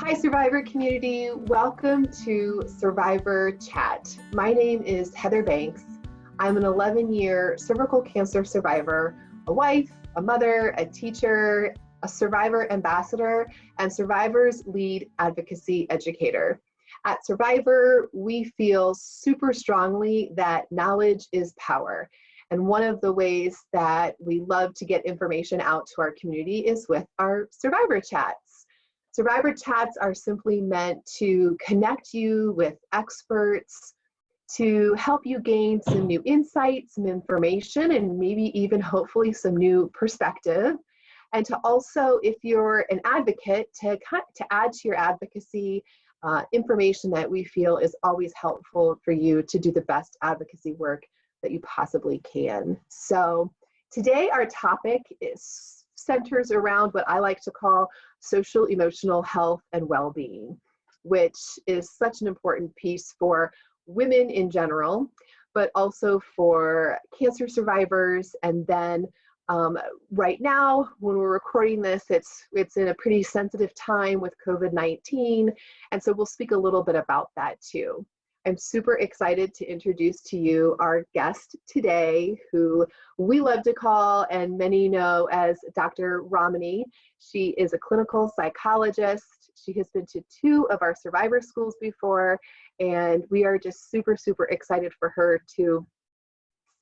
Hi, Survivor community. Welcome to Survivor Chat. My name is Heather Banks. I'm an 11-year cervical cancer survivor, a wife, a mother, a teacher, a survivor ambassador, and Survivor's lead advocacy educator. At Survivor, we feel super strongly that knowledge is power. And one of the ways that we love to get information out to our community is with our Survivor Chats. Survivor Chats are simply meant to connect you with experts, to help you gain some new insights, some information, and maybe even hopefully some new perspective. And to also, if you're an advocate, to add to your advocacy information that we feel is always helpful for you to do the best advocacy work that you possibly can. So today our topic centers around what I like to call social emotional health and well-being, which is such an important piece for women in general, but also for cancer survivors. And then right now, when we're recording this, it's in a pretty sensitive time with COVID-19. And so we'll speak a little bit about that too. I'm super excited to introduce to you our guest today, who we love to call and many know as Dr. Ramani. She is a clinical psychologist. She has been to 2 of our survivor schools before, and we are just super, super excited for her to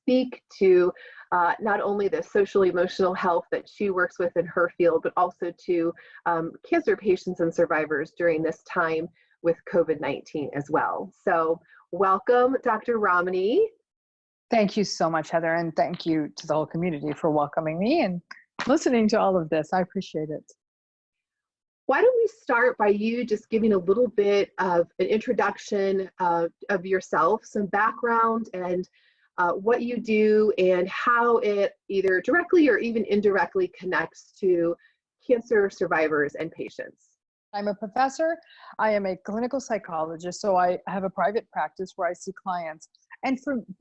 speak to not only the social emotional health that she works with in her field, but also to cancer patients and survivors during this time with COVID-19 as well. So welcome, Dr. Ramani. Thank you so much, Heather, and thank you to the whole community for welcoming me and listening to all of this. I appreciate it. Why don't we start by you just giving a little bit of an introduction of yourself, some background, and what you do and how it either directly or even indirectly connects to cancer survivors and patients. I'm a professor. I am a clinical psychologist, so I have a private practice where I see clients. And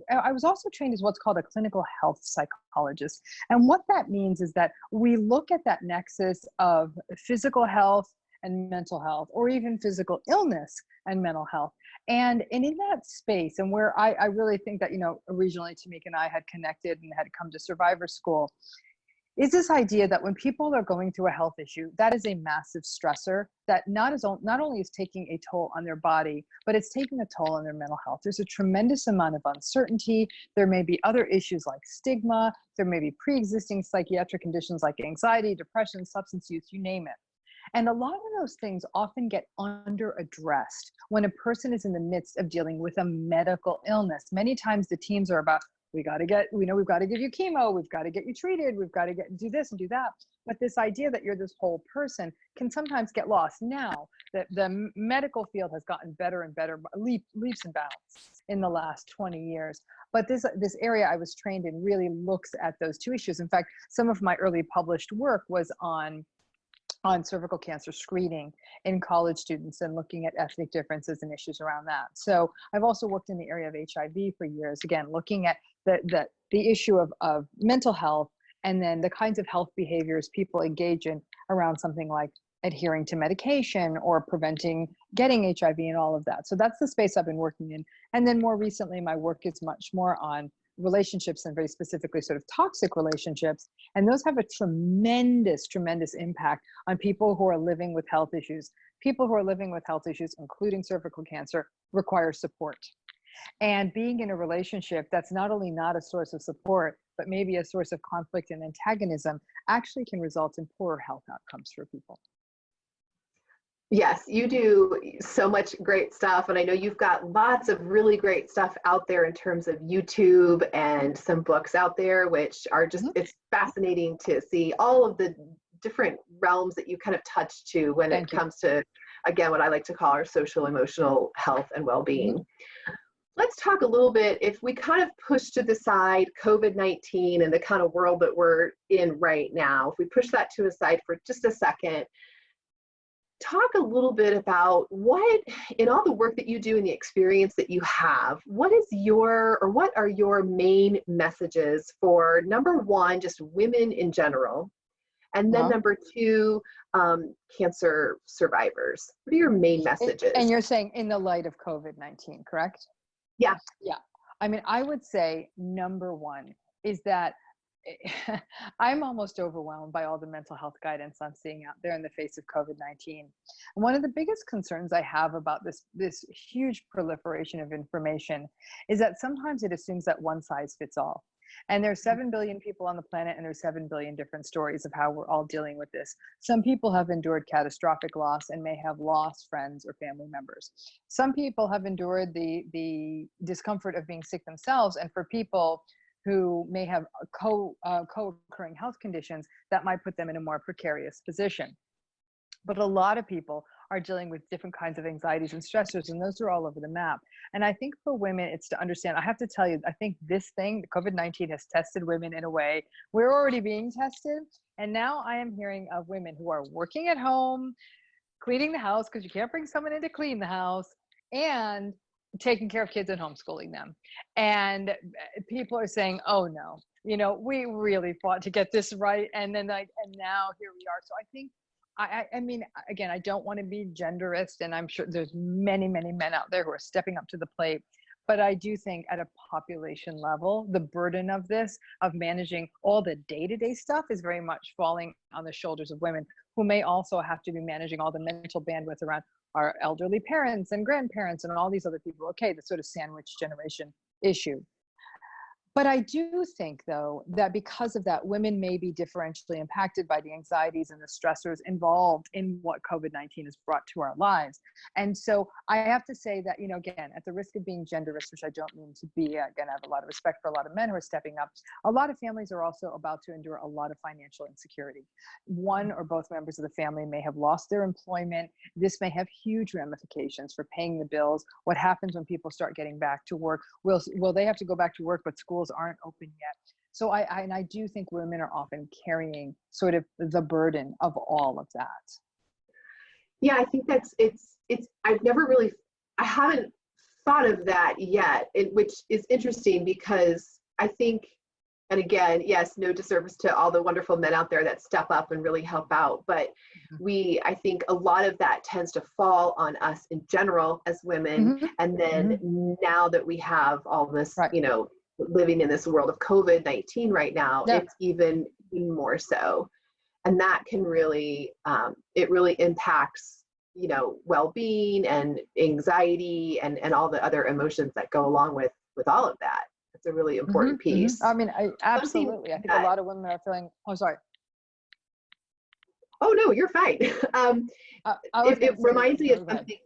I was also trained as what's called a clinical health psychologist. And what that means is that we look at that nexus of physical health and mental health, or even physical illness and mental health. And in that space, and where I really think that, originally Tamika and I had connected and had come to Survivor School, is this idea that when people are going through a health issue, that is a massive stressor that not only is taking a toll on their body, but it's taking a toll on their mental health. There's a tremendous amount of uncertainty. There may be other issues like stigma. There may be pre-existing psychiatric conditions like anxiety, depression, substance use, you name it. And a lot of those things often get under-addressed when a person is in the midst of dealing with a medical illness. Many times the teams are about, we've got to give you chemo, we've got to get you treated, we've got to do this and do that. But this idea that you're this whole person can sometimes get lost. Now that the medical field has gotten better and better, leaps and bounds in the last 20 years. But this area I was trained in really looks at those 2 issues. In fact, some of my early published work was on cervical cancer screening in college students and looking at ethnic differences and issues around that. So I've also worked in the area of HIV for years, again, looking at the issue of mental health and then the kinds of health behaviors people engage in around something like adhering to medication or preventing getting HIV and all of that. So that's the space I've been working in. And then more recently, my work is much more on relationships and very specifically sort of toxic relationships. And those have a tremendous, tremendous impact on people who are living with health issues. People who are living with health issues, including cervical cancer, require support. And being in a relationship that's not only not a source of support, but maybe a source of conflict and antagonism actually can result in poorer health outcomes for people. Yes, you do so much great stuff. And I know you've got lots of really great stuff out there in terms of YouTube and some books out there, which are just, it's fascinating to see all of the different realms that you kind of touch to when it comes to, again, what I like to call our social emotional health and well-being. Let's talk a little bit, if we kind of push to the side COVID-19 and the kind of world that we're in right now, if we push that to the side for just a second, talk a little bit about what, in all the work that you do and the experience that you have, what are your main messages for, number one, just women in general, And then Uh-huh. number two, cancer survivors. What are your main messages? And you're saying in the light of COVID-19, correct? Yeah. Yeah. I mean, I would say number one is that I'm almost overwhelmed by all the mental health guidance I'm seeing out there in the face of COVID-19. And one of the biggest concerns I have about this huge proliferation of information is that sometimes it assumes that one size fits all. And there's 7 billion people on the planet, and there's 7 billion different stories of how we're all dealing with this. Some people have endured catastrophic loss and may have lost friends or family members. Some people have endured the discomfort of being sick themselves, and for people who may have co-occurring health conditions, that might put them in a more precarious position. But a lot of people are dealing with different kinds of anxieties and stressors, and those are all over the map. And I think for women, it's to understand, I have to tell you, I think this thing, COVID-19 has tested women in a way. We're already being tested. And now I am hearing of women who are working at home, cleaning the house, because you can't bring someone in to clean the house, and taking care of kids and homeschooling them. And people are saying, oh no, we really fought to get this right. And then and now here we are. So I think, I mean, again, I don't want to be genderist, and I'm sure there's many, many men out there who are stepping up to the plate. But I do think at a population level, the burden of this, of managing all the day-to-day stuff, is very much falling on the shoulders of women, who may also have to be managing all the mental bandwidth around our elderly parents and grandparents and all these other people. Okay, the sort of sandwich generation issue. But I do think, though, that because of that, women may be differentially impacted by the anxieties and the stressors involved in what COVID-19 has brought to our lives. And so I have to say that, again, at the risk of being genderist, which I don't mean to be, again, I have a lot of respect for a lot of men who are stepping up. A lot of families are also about to endure a lot of financial insecurity. One or both members of the family may have lost their employment. This may have huge ramifications for paying the bills. What happens when people start getting back to work? Will they have to go back to work, but schools aren't open yet? So I do think women are often carrying sort of the burden of all of that. Yeah, I think I haven't thought of that yet, which is interesting, because I think, and again, yes, no disservice to all the wonderful men out there that step up and really help out, but I think a lot of that tends to fall on us in general as women. Mm-hmm. And then now that we have all this, Right. living in this world of COVID-19 right now, it's even more so. And that can really, it really impacts, well-being and anxiety and all the other emotions that go along with all of that. It's a really important piece. I mean, absolutely. I think a lot of women are feeling, oh, sorry. Oh, no, you're fine. It reminds me of something.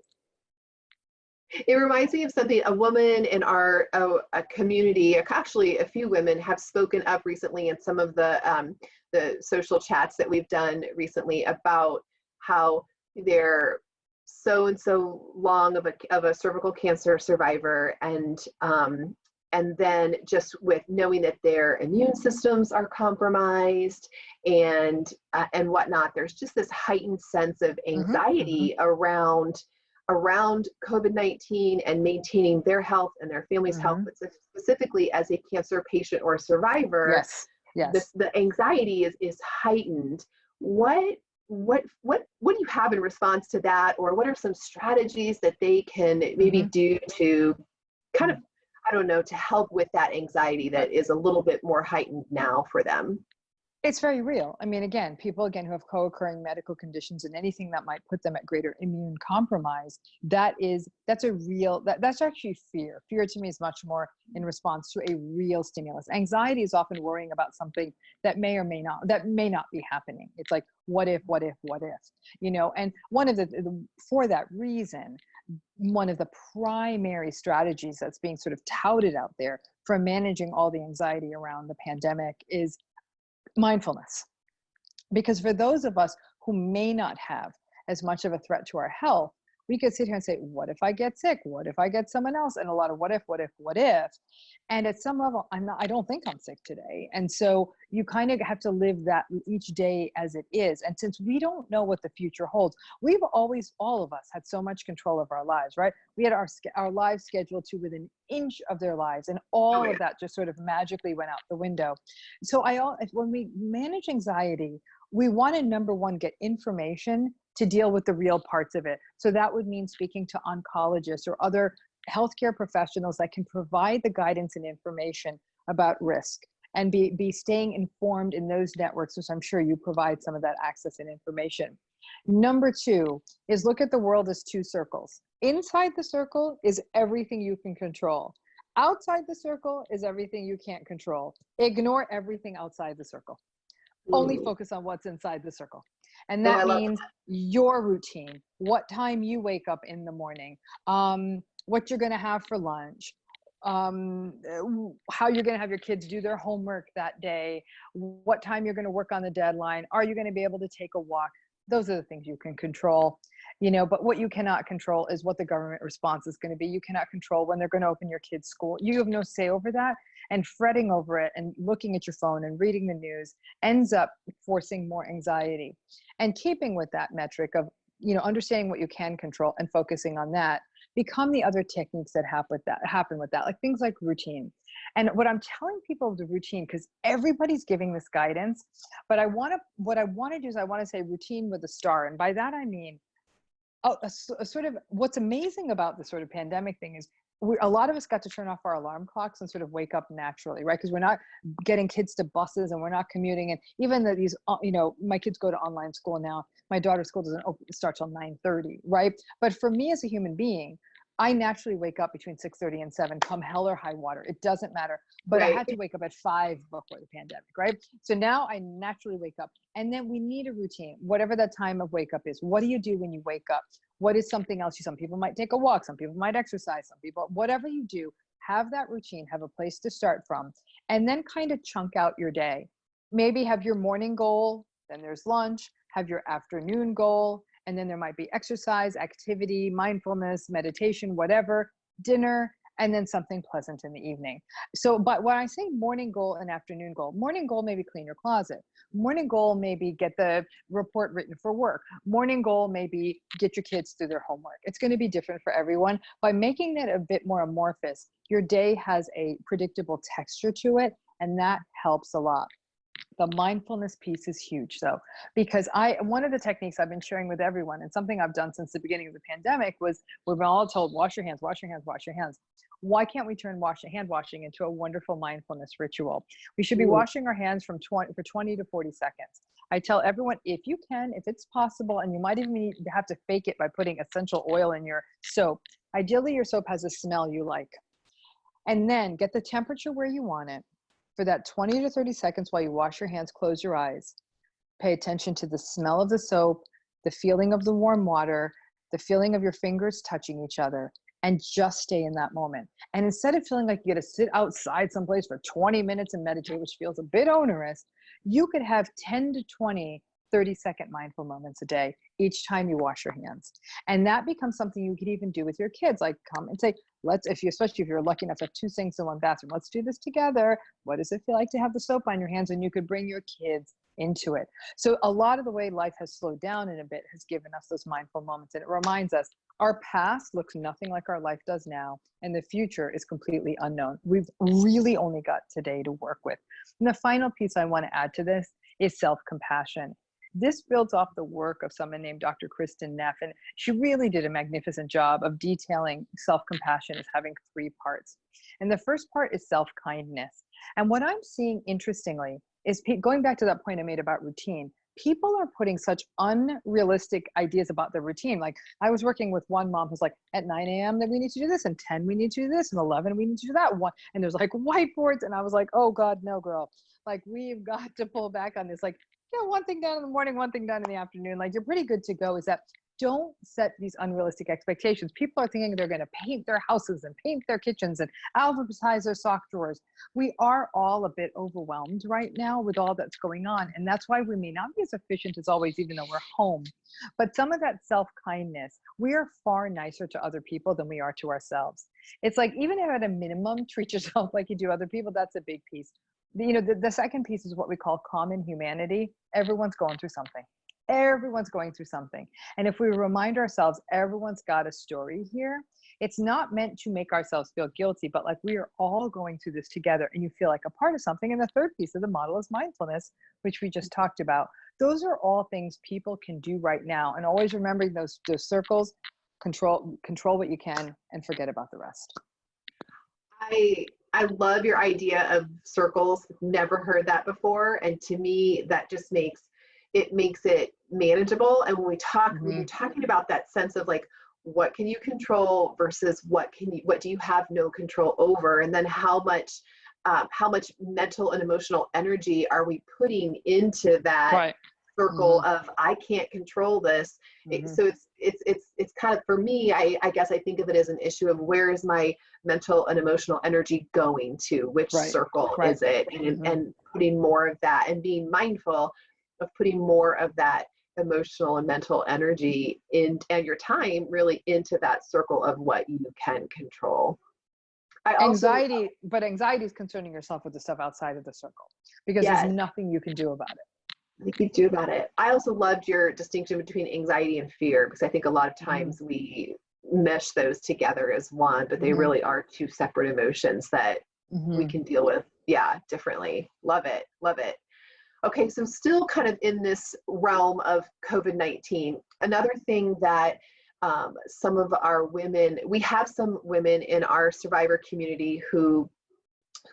It reminds me of something. A woman in our a community, actually a few women, have spoken up recently in some of the social chats that we've done recently about how they're so and so long of a cervical cancer survivor, and then just with knowing that their immune systems are compromised and whatnot, there's just this heightened sense of anxiety around COVID-19 and maintaining their health and their family's health, but specifically as a cancer patient or survivor. Yes. The anxiety is heightened. What do you have in response to that, or what are some strategies that they can maybe do to kind of, I don't know, to help with that anxiety that is a little bit more heightened now for them? It's very real. I mean, again, people who have co-occurring medical conditions and anything that might put them at greater immune compromise, that's actually fear. Fear to me is much more in response to a real stimulus. Anxiety is often worrying about something that may not be happening. It's like, what if, and for that reason, one of the primary strategies that's being sort of touted out there for managing all the anxiety around the pandemic is mindfulness. Because for those of us who may not have as much of a threat to our health, we could sit here and say, what if I get sick? What if I get someone else? And a lot of what if. And at some level, I don't think I'm sick today. And so you kind of have to live that each day as it is. And since we don't know what the future holds, we've always, all of us, had so much control of our lives, right? We had our lives scheduled to within an inch of their lives, and all of that just sort of magically went out the window. So when we manage anxiety, we want to, number one, get information to deal with the real parts of it. So that would mean speaking to oncologists or other healthcare professionals that can provide the guidance and information about risk, and be staying informed in those networks, which I'm sure you provide some of that access and information. Number two is look at the world as two circles. Inside the circle is everything you can control. Outside the circle is everything you can't control. Ignore everything outside the circle. Only focus on what's inside the circle. And that means your routine, what time you wake up in the morning, what you're going to have for lunch, how you're going to have your kids do their homework that day, what time you're going to work on the deadline, are you going to be able to take a walk? Those are the things you can control, but what you cannot control is what the government response is going to be. You cannot control when they're going to open your kids' school. You have no say over that, and fretting over it and looking at your phone and reading the news ends up forcing more anxiety. And keeping with that metric of, understanding what you can control and focusing on that, become the other techniques that happen with that, like things like routine. And what I'm telling people of the routine, because everybody's giving this guidance, but what I want to do is I want to say routine with a star. And by that, I mean, a sort of, what's amazing about this sort of pandemic thing is a lot of us got to turn off our alarm clocks and sort of wake up naturally, right? Because we're not getting kids to buses and we're not commuting. And even these, my kids go to online school now. My daughter's school doesn't start till 9:30, right? But for me as a human being, I naturally wake up between 6:30 and 7, come hell or high water. It doesn't matter. But right. I had to wake up at 5 before the pandemic, right? So now I naturally wake up. And then we need a routine, whatever that time of wake up is. What do you do when you wake up? What is something else? Some people might take a walk. Some people might exercise. Some people, whatever you do, have that routine, have a place to start from, and then kind of chunk out your day. Maybe have your morning goal, then there's lunch, have your afternoon goal, and then there might be exercise, activity, mindfulness, meditation, whatever, dinner, and then something pleasant in the evening. So, but when I say morning goal and afternoon goal, morning goal maybe clean your closet. Morning goal maybe get the report written for work. Morning goal maybe get your kids through their homework. It's going to be different for everyone. By making it a bit more amorphous, your day has a predictable texture to it, and that helps a lot. The mindfulness piece is huge though, because one of the techniques I've been sharing with everyone, and something I've done since the beginning of the pandemic, was we've been all told, wash your hands, wash your hands, wash your hands. Why can't we turn hand washing into a wonderful mindfulness ritual? We should be washing our hands for 20 to 40 seconds. I tell everyone, if you can, if it's possible, and you might even have to fake it by putting essential oil in your soap. Ideally, your soap has a smell you like. And then get the temperature where you want it. For that 20 to 30 seconds while you wash your hands, close your eyes. Pay attention to the smell of the soap, the feeling of the warm water, the feeling of your fingers touching each other, and just stay in that moment. And instead of feeling like you got to sit outside someplace for 20 minutes and meditate, which feels a bit onerous, you could have 10 to 20 30-second mindful moments a day each time you wash your hands. And that becomes something you could even do with your kids, like come and say, especially if you're lucky enough to have 2 sinks in 1 bathroom, let's do this together. What does it feel like to have the soap on your hands? And you could bring your kids into it. So a lot of the way life has slowed down in a bit has given us those mindful moments. And it reminds us our past looks nothing like our life does now. And the future is completely unknown. We've really only got today to work with. And the final piece I want to add to this is self-compassion. This builds off the work of someone named Dr. Kristen Neff, and she really did a magnificent job of detailing self-compassion as having 3 parts. And the first part is self-kindness. And what I'm seeing, interestingly, is going back to that point I made about routine, people are putting such unrealistic ideas about their routine. Like I was working with one mom who's like, at 9 a.m. that we need to do this, and 10 we need to do this, and 11 we need to do that one. And there's like whiteboards, and I was like, oh God, no, girl. Like we've got to pull back on this. Like, one thing done in the morning, one thing done in the afternoon. Like you're pretty good to go. Is that don't set these unrealistic expectations. People are thinking they're going to paint their houses and paint their kitchens and alphabetize their sock drawers. We are all a bit overwhelmed right now with all that's going on. And that's why we may not be as efficient as always, even though we're home. But some of that self-kindness, we are far nicer to other people than we are to ourselves. It's like, even if at a minimum, treat yourself like you do other people, that's a big piece. The second piece is what we call common humanity. Everyone's going through something. Everyone's going through something. And if we remind ourselves, everyone's got a story here, it's not meant to make ourselves feel guilty, but like we are all going through this together and you feel like a part of something. And the third piece of the model is mindfulness, which we just talked about. Those are all things people can do right now. And always remembering those circles, control what you can and forget about the rest. I love your idea of circles. Never heard that before. And to me, that just makes it manageable. And when we talk, when you're talking about that sense of like, what can you control versus what do you have no control over? And then how much mental and emotional energy are we putting into that circle of, I can't control this. So it's kind of, for me, I guess I think of it as an issue of where is my mental and emotional energy going to, which circle is it? And putting more of that and being mindful of putting more of that emotional and mental energy in, and your time really into that circle of what you can control. Anxiety is concerning yourself with the stuff outside of the circle, because there's nothing you can do about it. You do about it. I also loved your distinction between anxiety and fear, because I think a lot of times we mesh those together as one, but they really are two separate emotions that we can deal with, differently. Love it. Love it. Okay, so still kind of in this realm of COVID-19, another thing that some of our women, we have some women in our survivor community who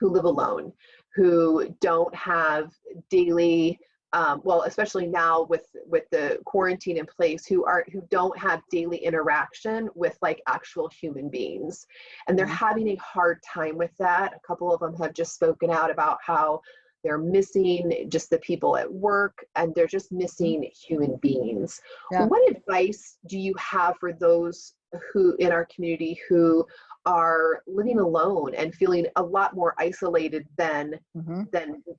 live alone, who don't have daily, well, especially now with the quarantine in place, who don't have daily interaction with like actual human beings. And they're having a hard time with that. A couple of them have just spoken out about how they're missing just the people at work, and they're just missing human beings. What advice do you have for those who in our community who are living alone and feeling a lot more isolated than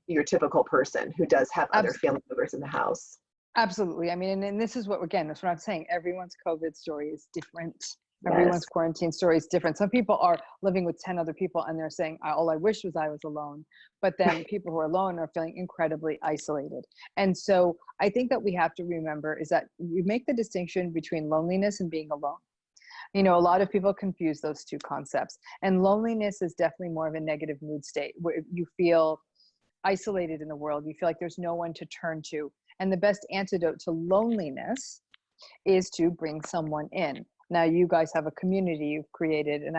your typical person who does have other family members in the house? Absolutely. I mean, and this is what, again, that's what I'm saying. Everyone's COVID story is different. Everyone's quarantine story is different. Some people are living with 10 other people and they're saying, all I wish was I was alone. But then people who are alone are feeling incredibly isolated. And so I think that we have to remember is that we make the distinction between loneliness and being alone. You know, a lot of people confuse those two concepts. And loneliness is definitely more of a negative mood state where you feel isolated in the world. You feel like there's no one to turn to. And the best antidote to loneliness is to bring someone in. Now you guys have a community you've created, and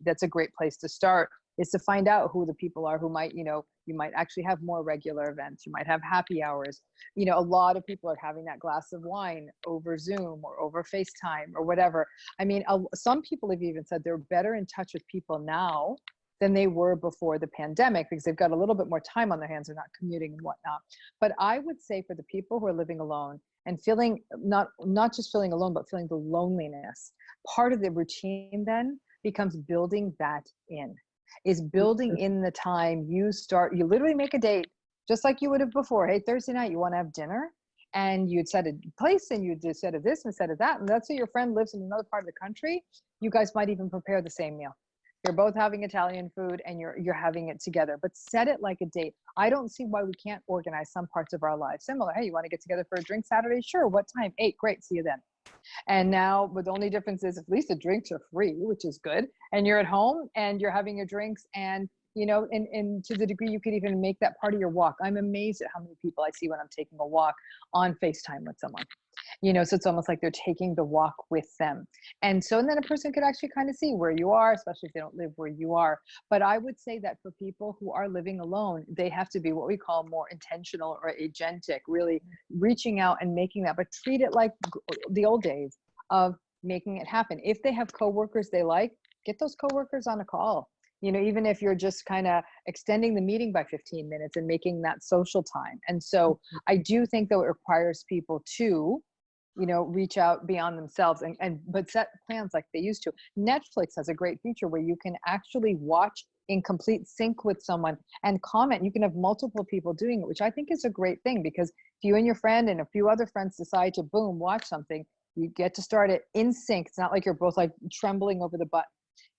that's a great place to start, is to find out who the people are who might, you might actually have more regular events. You might have happy hours. You know, a lot of people are having that glass of wine over Zoom or over FaceTime or whatever. I mean, some people have even said they're better in touch with people now than they were before the pandemic because they've got a little bit more time on their hands. They're not commuting and whatnot. But I would say for the people who are living alone and feeling not just feeling alone, but feeling the loneliness, part of the routine then becomes building that in. Is building in the time you literally make a date, just like you would have before. Hey, Thursday night, you want to have dinner? And you'd set a place and you'd set of this and set of that. And let's say your friend lives in another part of the country. You guys might even prepare the same meal. You're both having Italian food and you're having it together, but set it like a date. I don't see why we can't organize some parts of our lives similar. Hey, you want to get together for a drink Saturday? Sure. What time? 8. Great. See you then. And now, but the only difference is at least the drinks are free, which is good. And you're at home and you're having your drinks and, and to the degree you could even make that part of your walk. I'm amazed at how many people I see when I'm taking a walk on FaceTime with someone. So it's almost like they're taking the walk with them. And then a person could actually kind of see where you are, especially if they don't live where you are. But I would say that for people who are living alone, they have to be what we call more intentional or agentic, really reaching out and making that, but treat it like the old days of making it happen. If they have coworkers they like, get those coworkers on a call. Even if you're just kind of extending the meeting by 15 minutes and making that social time. And so I do think that it requires people to, reach out beyond themselves but set plans like they used to. Netflix has a great feature where you can actually watch in complete sync with someone and comment. You can have multiple people doing it, which I think is a great thing, because if you and your friend and a few other friends decide to watch something, you get to start it in sync. It's not like you're both like trembling over the button.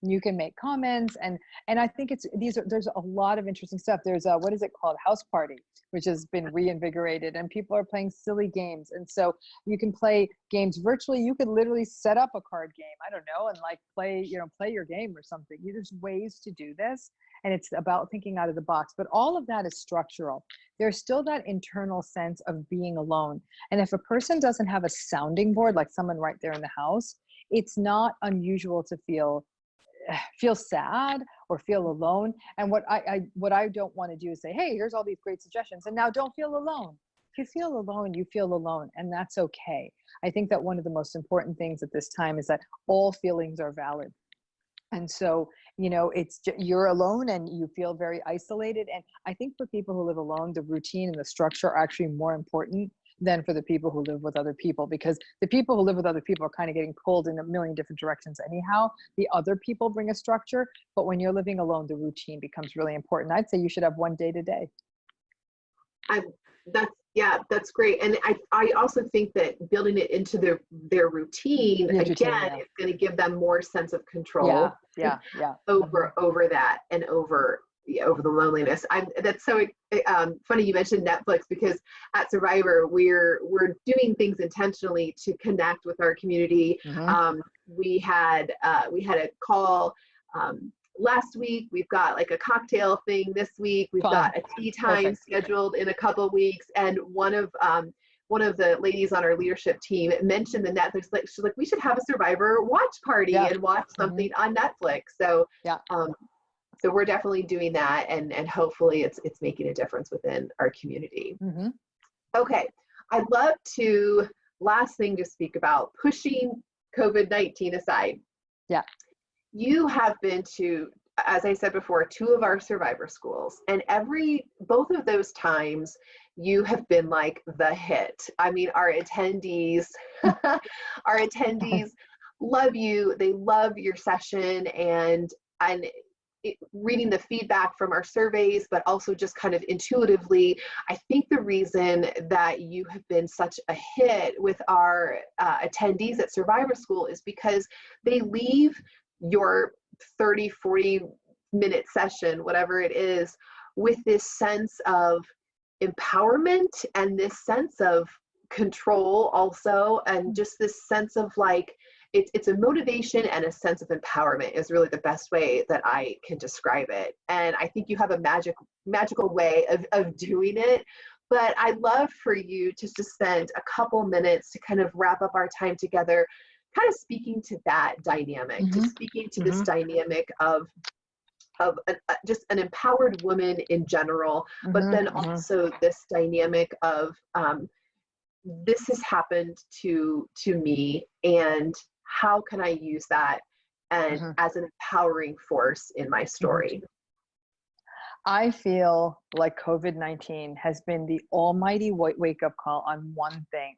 You can make comments, and I think there's a lot of interesting stuff. There's a, what is it called, house party, which has been reinvigorated, and people are playing silly games. And so you can play games virtually. You could literally set up a card game, I don't know, and like play your game or something. There's ways to do this, and it's about thinking out of the box. But all of that is structural. There's still that internal sense of being alone. And if a person doesn't have a sounding board, like someone right there in the house, it's not unusual to feel sad or feel alone. And what I don't want to do is say, hey, here's all these great suggestions, and now don't feel alone. If you feel alone, you feel alone, and that's okay. I think that one of the most important things at this time is that all feelings are valid. And so, you're alone and you feel very isolated. And I think for people who live alone, the routine and the structure are actually more important than for the people who live with other people, because the people who live with other people are kind of getting pulled in a million different directions anyhow. The other people bring a structure, but when you're living alone, the routine becomes really important. I'd say you should have one day to day. That's great. And I also think that building it into their routine, is going to give them more sense of control. Yeah. over that and over the loneliness. That's so funny you mentioned Netflix, because at Survivor we're doing things intentionally to connect with our community. We had a call last week. We've got like a cocktail thing this week. We've got a tea time scheduled in a couple of weeks. And one of the ladies on our leadership team mentioned the Netflix. She's like, we should have a Survivor watch party and watch something on Netflix. So so we're definitely doing that, and hopefully it's making a difference within our community. Okay, I'd love to, last thing to speak about, pushing COVID-19 aside. You have been to, as I said before, 2 of our Survivor schools, and both of those times you have been like the hit. I mean, our attendees love you. They love your session, and reading the feedback from our surveys, but also just kind of intuitively, I think the reason that you have been such a hit with our attendees at Survivor School is because they leave your 30, 40-minute session, whatever it is, with this sense of empowerment and this sense of control also, and just this sense of like, it's a motivation and a sense of empowerment is really the best way that I can describe it. And I think you have a magical way of doing it. But I'd love for you to just spend a couple minutes to kind of wrap up our time together, kind of speaking to that dynamic, to speaking to this dynamic of just an empowered woman in general, but then also this dynamic of this has happened to me, and how can I use that and as an empowering force in my story? I feel like COVID-19 has been the almighty wake-up call on one thing,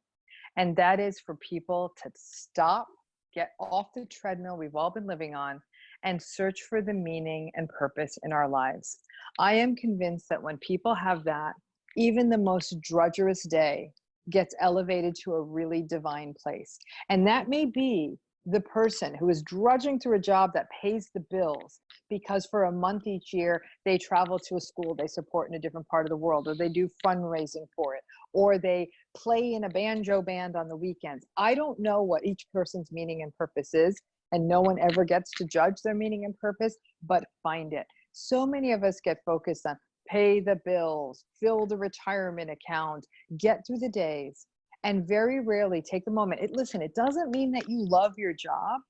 and that is for people to stop, get off the treadmill we've all been living on, and search for the meaning and purpose in our lives. I am convinced that when people have that, even the most drudgerous day gets elevated to a really divine place. And that may be the person who is drudging through a job that pays the bills because for a month each year, they travel to a school they support in a different part of the world, or they do fundraising for it, or they play in a banjo band on the weekends. I don't know what each person's meaning and purpose is, and no one ever gets to judge their meaning and purpose, but find it. So many of us get focused on pay the bills, fill the retirement account, get through the days, and very rarely take the moment. Listen, it doesn't mean that you love your job,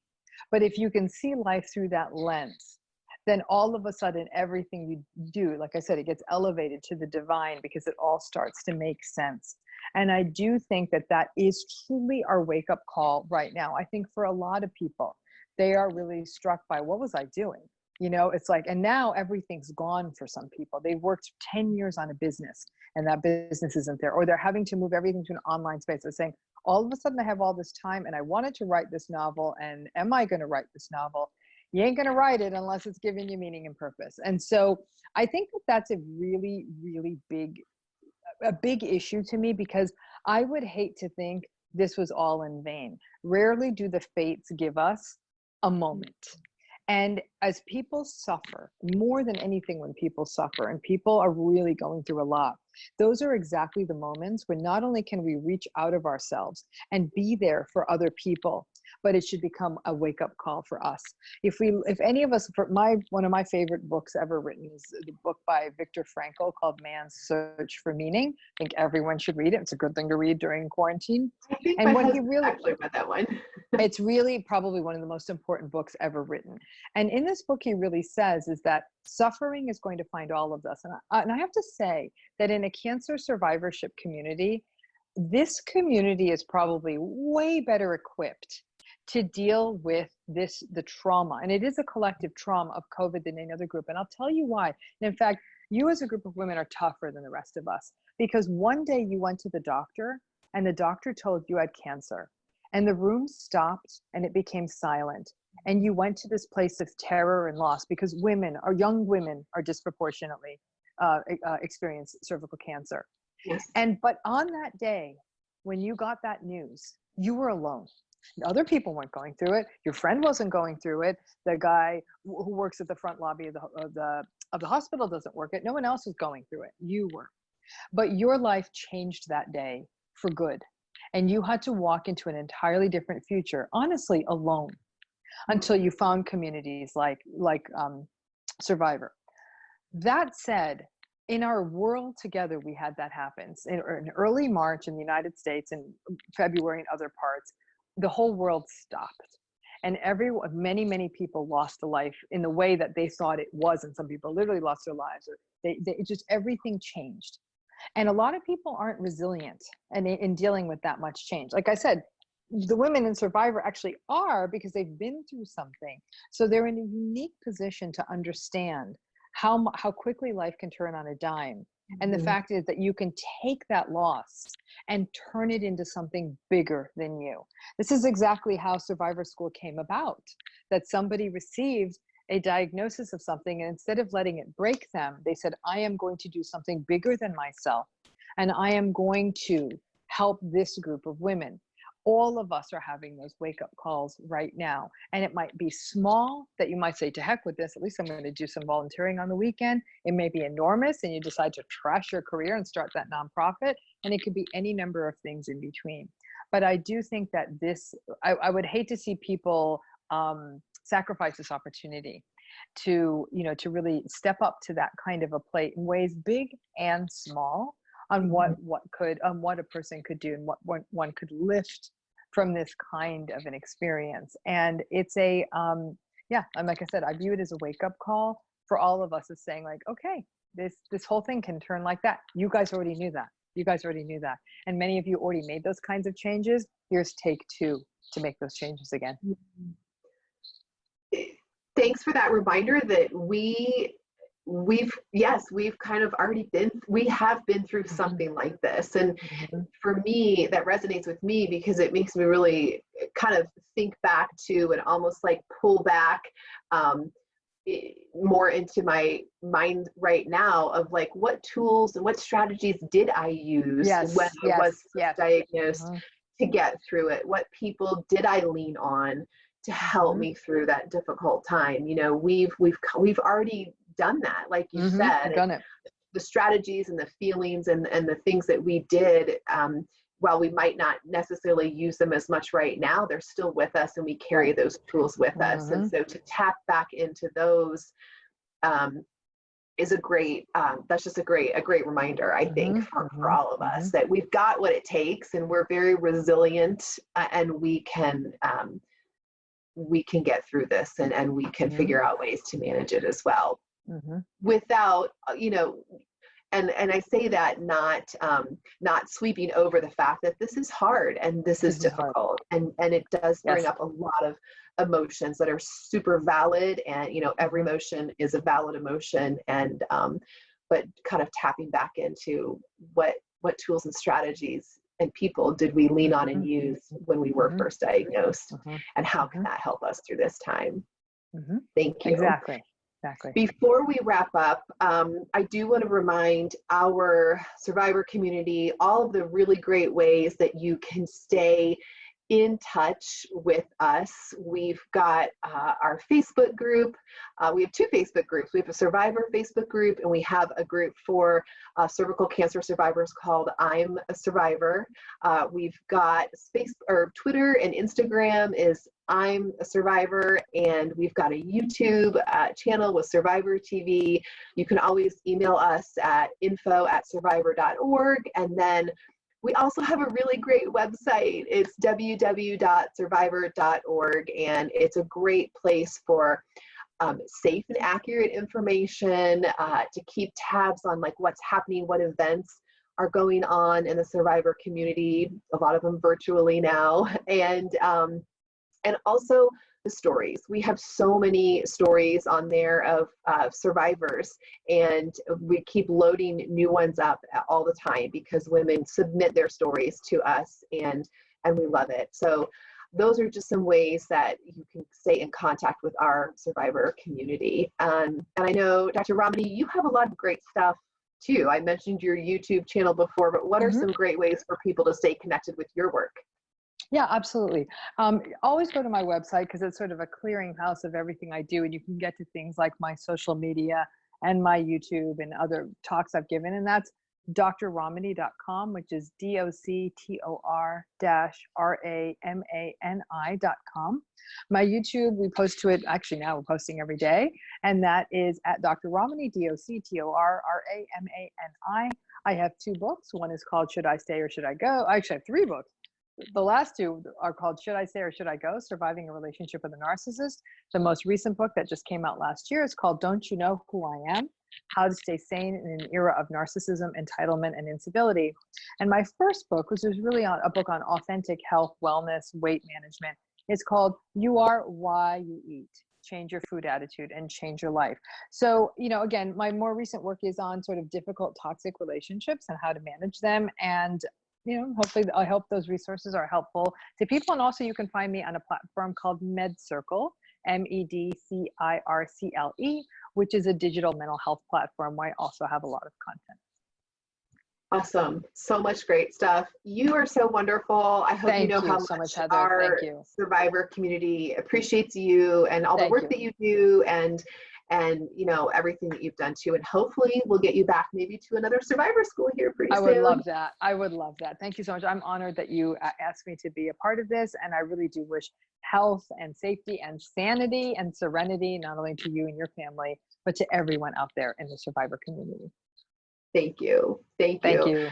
but if you can see life through that lens, then all of a sudden everything you do, like I said, it gets elevated to the divine because it all starts to make sense. And I do think that that is truly our wake-up call right now. I think for a lot of people, they are really struck by, what was I doing? You know, it's like, and now everything's gone for some people. They've worked 10 years on a business and that business isn't there, or they're having to move everything to an online space. They're saying, all of a sudden I have all this time and I wanted to write this novel, and am I going to write this novel? You ain't going to write it unless it's giving you meaning and purpose. And so I think that that's a really, really big issue to me, because I would hate to think this was all in vain. Rarely do the fates give us a moment. And as people suffer, more than anything, when people suffer and people are really going through a lot, those are exactly the moments when not only can we reach out of ourselves and be there for other people, but it should become a wake-up call for us. If any of us, one of my favorite books ever written is the book by Viktor Frankl called Man's Search for Meaning. I think everyone should read it. It's a good thing to read during quarantine. I think And my what he husband really actually read that one. it's really probably one of the most important books ever written. And in this book, he really says is that suffering is going to find all of us. And I have to say that in a cancer survivorship community, this community is probably way better equipped to deal with the trauma. And it is a collective trauma of COVID than any other group. And I'll tell you why. And in fact, you as a group of women are tougher than the rest of us, because one day you went to the doctor and the doctor told you had cancer. And the room stopped and it became silent. And you went to this place of terror and loss because young women are disproportionately experience cervical cancer. Yes. But on that day, when you got that news, you were alone. Other people weren't going through it. Your friend wasn't going through it. The guy who works at the front lobby of the hospital doesn't work it. No one else was going through it. You were. But your life changed that day for good. And you had to walk into an entirely different future, honestly, alone, until you found communities like Survivor. That said, in our world together, we had that happen. In early March in the United States, and February in other parts, the whole world stopped. And many people lost a life in the way that they thought it was. And some people literally lost their lives. Or everything changed. And a lot of people aren't resilient in dealing with that much change. Like I said, the women in Survivor actually are, because they've been through something. So they're in a unique position to understand how quickly life can turn on a dime. And the fact is that you can take that loss and turn it into something bigger than you. This is exactly how Survivor School came about, that somebody received a diagnosis of something, and instead of letting it break them, they said, I am going to do something bigger than myself, and I am going to help this group of women. All of us are having those wake-up calls right now, and it might be small, that you might say, to heck with this, at least I'm going to do some volunteering on the weekend. It may be enormous, and you decide to trash your career and start that nonprofit, and it could be any number of things in between. But I do think that I would hate to see people sacrifice this opportunity to really step up to that kind of a plate in ways big and small, on what a person could do and what one could lift from this kind of an experience. And it's and like I said, I view it as a wake-up call for all of us, as saying like, okay, this whole thing can turn like that. You guys already knew that. And many of you already made those kinds of changes. Here's take 2 to make those changes again. Thanks for that reminder that we've kind of we have been through something like this. And for me, that resonates with me because it makes me really kind of think back to and almost like pull back more into my mind right now of like, what tools and what strategies did I use when I was diagnosed to get through it? What people did I lean on to help me through that difficult time? You know, we've already done that, like you said. Done it. The strategies and the feelings and the things that we did, while we might not necessarily use them as much right now, they're still with us, and we carry those tools with us. And so to tap back into those is a great, that's just a great reminder, I think, for all of us, that we've got what it takes, and we're very resilient, and we can get through this, and we can figure out ways to manage it as well. Without, and I say that not sweeping over the fact that this is hard and this is difficult, and it does bring up a lot of emotions that are super valid, and every emotion is a valid emotion, and but kind of tapping back into what tools and strategies and people did we lean on and use when we were first diagnosed, and how can that help us through this time? Thank you. Exactly. Before we wrap up, I do want to remind our Survivor community all of the really great ways that you can stay in touch with us, we've got our Facebook group. We have two Facebook groups. We have a Survivor Facebook group, and we have a group for cervical cancer survivors called I'm a Survivor. We've got Twitter and Instagram is I'm a Survivor, and we've got a YouTube channel with Survivor TV. You can always email us at info@survivor.org, and then we also have a really great website. It's www.survivor.org, and it's a great place for safe and accurate information, to keep tabs on like what's happening, what events are going on in the survivor community, a lot of them virtually now, and also the stories. We have so many stories on there of survivors, and we keep loading new ones up all the time because women submit their stories to us, and we love it. So those are just some ways that you can stay in contact with our survivor community. And I know, Dr. Ramani, you have a lot of great stuff too. I mentioned your YouTube channel before, but what are some great ways for people to stay connected with your work? Yeah, absolutely. Always go to my website because it's sort of a clearinghouse of everything I do, and you can get to things like my social media and my YouTube and other talks I've given, and that's drramani.com, which is DOCTOR-RAMANI.com. My YouTube, we post to it, actually now we're posting every day, and that is at Dr. Ramani, DOCTOR-RAMANI. I have 2 books. One is called Should I Stay or Should I Go? I actually have 3 books. The last 2 are called Should I Stay or Should I Go? Surviving a Relationship with a Narcissist. The most recent book that just came out last year is called Don't You Know Who I Am? How to Stay Sane in an Era of Narcissism, Entitlement, and Instability. And my first book, which is really a book on authentic health, wellness, weight management, is called You Are Why You Eat. Change your food attitude and change your life. So, again, my more recent work is on sort of difficult, toxic relationships and how to manage them. And hopefully I hope those resources are helpful to people. And also you can find me on a platform called MedCircle, MEDCIRCLE, which is a digital mental health platform where I also have a lot of content. Awesome. So much great stuff. You are so wonderful. I hope you know how much our survivor community appreciates you and all the work that you do, and everything that you've done too. And hopefully we'll get you back maybe to another survivor school here pretty soon. I would love that. I would love that. Thank you so much. I'm honored that you asked me to be a part of this. And I really do wish health and safety and sanity and serenity, not only to you and your family, but to everyone out there in the survivor community. Thank you. Thank you. Thank you.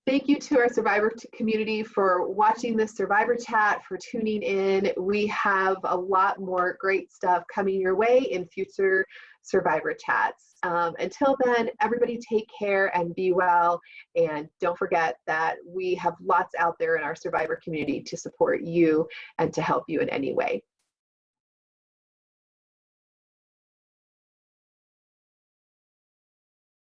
Thank you to our survivor community for watching this Survivor Chat, for tuning in. We have a lot more great stuff coming your way in future Survivor Chats. Until then, everybody take care and be well. And don't forget that we have lots out there in our survivor community to support you and to help you in any way.